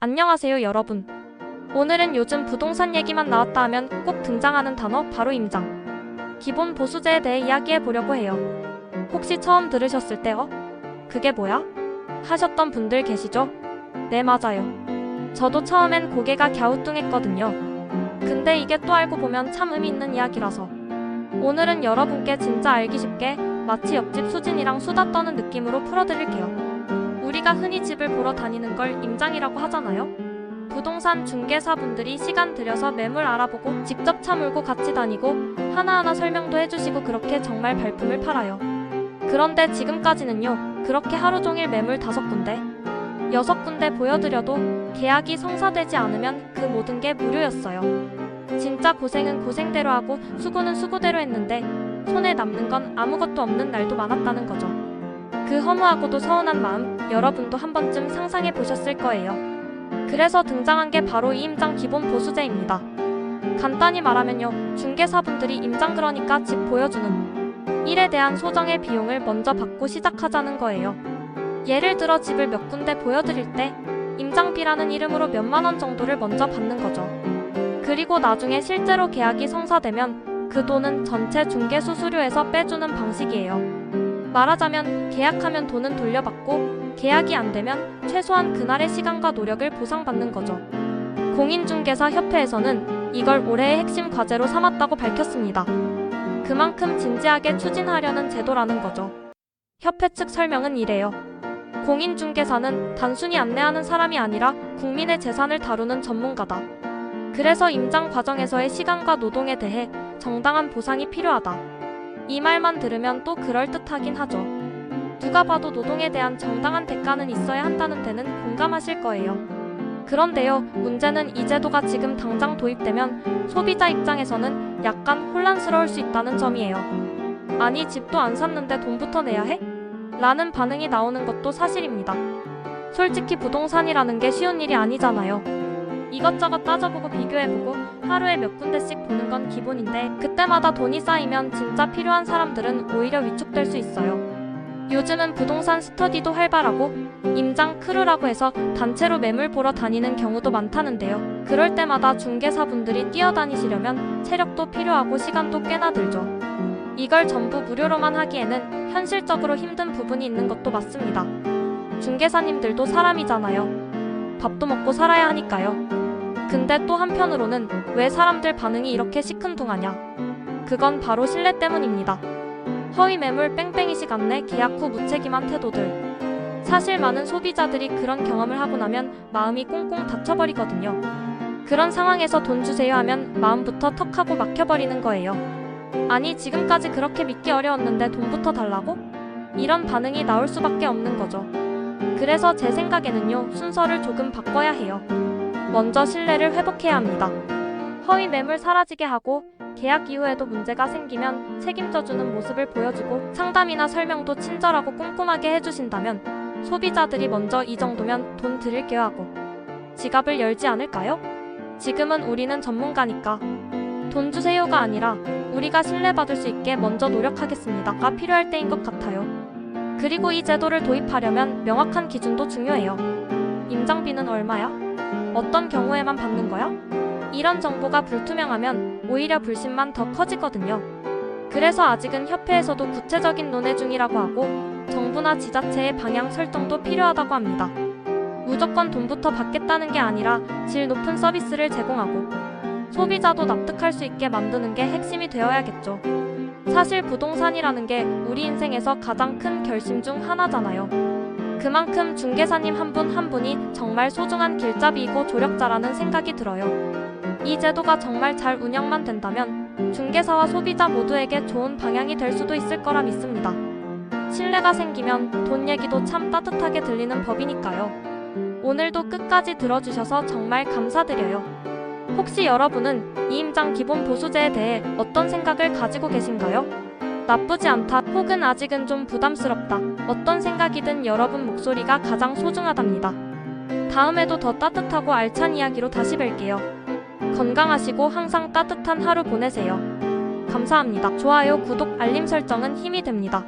안녕하세요 여러분. 오늘은 요즘 부동산 얘기만 나왔다 하면 꼭 등장하는 단어 바로 임장. 기본 보수제에 대해 이야기해 보려고 해요. 혹시 처음 들으셨을 때 그게 뭐야? 하셨던 분들 계시죠? 네 맞아요. 저도 처음엔 고개가 갸우뚱했거든요. 근데 이게 또 알고 보면 참 의미 있는 이야기라서 오늘은 여러분께 진짜 알기 쉽게 마치 옆집 수진이랑 수다 떠는 느낌으로 풀어드릴게요. 우리가 흔히 집을 보러 다니는 걸 임장이라고 하잖아요. 부동산 중개사분들이 시간 들여서 매물 알아보고 직접 차 몰고 같이 다니고 하나하나 설명도 해주시고 그렇게 정말 발품을 팔아요. 그런데 지금까지는요, 그렇게 하루 종일 매물 5군데, 6군데 보여드려도 계약이 성사되지 않으면 그 모든 게 무료였어요. 진짜 고생은 고생대로 하고 수고는 수고대로 했는데 손에 남는 건 아무것도 없는 날도 많았다는 거죠. 그 허무하고도 서운한 마음 여러분도 한 번쯤 상상해 보셨을 거예요. 그래서 등장한 게 바로 이 임장 기본 보수제입니다. 간단히 말하면요, 중개사분들이 임장 그러니까 집 보여주는 일에 대한 소정의 비용을 먼저 받고 시작하자는 거예요. 예를 들어 집을 몇 군데 보여드릴 때 임장비라는 이름으로 몇만 원 정도를 먼저 받는 거죠. 그리고 나중에 실제로 계약이 성사되면 그 돈은 전체 중개 수수료에서 빼주는 방식이에요. 말하자면 계약하면 돈은 돌려받고 계약이 안 되면 최소한 그날의 시간과 노력을 보상받는 거죠. 공인중개사협회에서는 이걸 올해의 핵심 과제로 삼았다고 밝혔습니다. 그만큼 진지하게 추진하려는 제도라는 거죠. 협회 측 설명은 이래요. 공인중개사는 단순히 안내하는 사람이 아니라 국민의 재산을 다루는 전문가다. 그래서 임장 과정에서의 시간과 노동에 대해 정당한 보상이 필요하다. 이 말만 들으면 또 그럴듯하긴 하죠. 누가 봐도 노동에 대한 정당한 대가는 있어야 한다는 데는 공감하실 거예요. 그런데요, 문제는 이 제도가 지금 당장 도입되면 소비자 입장에서는 약간 혼란스러울 수 있다는 점이에요. 아니, 집도 안 샀는데 돈부터 내야 해? 라는 반응이 나오는 것도 사실입니다. 솔직히 부동산이라는 게 쉬운 일이 아니잖아요. 이것저것 따져보고 비교해보고 하루에 몇 군데씩 보는 건 기본인데 그때마다 돈이 쌓이면 진짜 필요한 사람들은 오히려 위축될 수 있어요. 요즘은 부동산 스터디도 활발하고 임장 크루라고 해서 단체로 매물 보러 다니는 경우도 많다는데요. 그럴 때마다 중개사분들이 뛰어다니시려면 체력도 필요하고 시간도 꽤나 들죠. 이걸 전부 무료로만 하기에는 현실적으로 힘든 부분이 있는 것도 맞습니다. 중개사님들도 사람이잖아요. 밥도 먹고 살아야 하니까요. 근데 또 한편으로는 왜 사람들 반응이 이렇게 시큰둥하냐? 그건 바로 신뢰 때문입니다. 허위 매물 뺑뺑이식 안내, 계약 후 무책임한 태도들. 사실 많은 소비자들이 그런 경험을 하고 나면 마음이 꽁꽁 닫혀버리거든요. 그런 상황에서 돈 주세요 하면 마음부터 턱하고 막혀버리는 거예요. 아니, 지금까지 그렇게 믿기 어려웠는데 돈부터 달라고? 이런 반응이 나올 수밖에 없는 거죠. 그래서 제 생각에는요, 순서를 조금 바꿔야 해요. 먼저 신뢰를 회복해야 합니다. 허위 매물 사라지게 하고 계약 이후에도 문제가 생기면 책임져주는 모습을 보여주고 상담이나 설명도 친절하고 꼼꼼하게 해주신다면 소비자들이 먼저 이 정도면 돈 드릴게요 하고 지갑을 열지 않을까요? 지금은 우리는 전문가니까 돈 주세요가 아니라 우리가 신뢰받을 수 있게 먼저 노력하겠습니다가 필요할 때인 것 같아요. 그리고 이 제도를 도입하려면 명확한 기준도 중요해요. 임장비는 얼마야? 어떤 경우에만 받는 거야? 이런 정보가 불투명하면 오히려 불신만 더 커지거든요. 그래서 아직은 협회에서도 구체적인 논의 중이라고 하고 정부나 지자체의 방향 설정도 필요하다고 합니다. 무조건 돈부터 받겠다는 게 아니라 질 높은 서비스를 제공하고 소비자도 납득할 수 있게 만드는 게 핵심이 되어야겠죠. 사실 부동산이라는 게 우리 인생에서 가장 큰 결심 중 하나잖아요. 그만큼 중개사님 한 분 한 분이 정말 소중한 길잡이이고 조력자라는 생각이 들어요. 이 제도가 정말 잘 운영만 된다면 중개사와 소비자 모두에게 좋은 방향이 될 수도 있을 거라 믿습니다. 신뢰가 생기면 돈 얘기도 참 따뜻하게 들리는 법이니까요. 오늘도 끝까지 들어주셔서 정말 감사드려요. 혹시 여러분은 이 임장 기본 보수제에 대해 어떤 생각을 가지고 계신가요? 나쁘지 않다 혹은 아직은 좀 부담스럽다, 어떤 생각이든 여러분 목소리가 가장 소중하답니다. 다음에도 더 따뜻하고 알찬 이야기로 다시 뵐게요. 건강하시고 항상 따뜻한 하루 보내세요. 감사합니다. 좋아요, 구독, 알림 설정은 힘이 됩니다.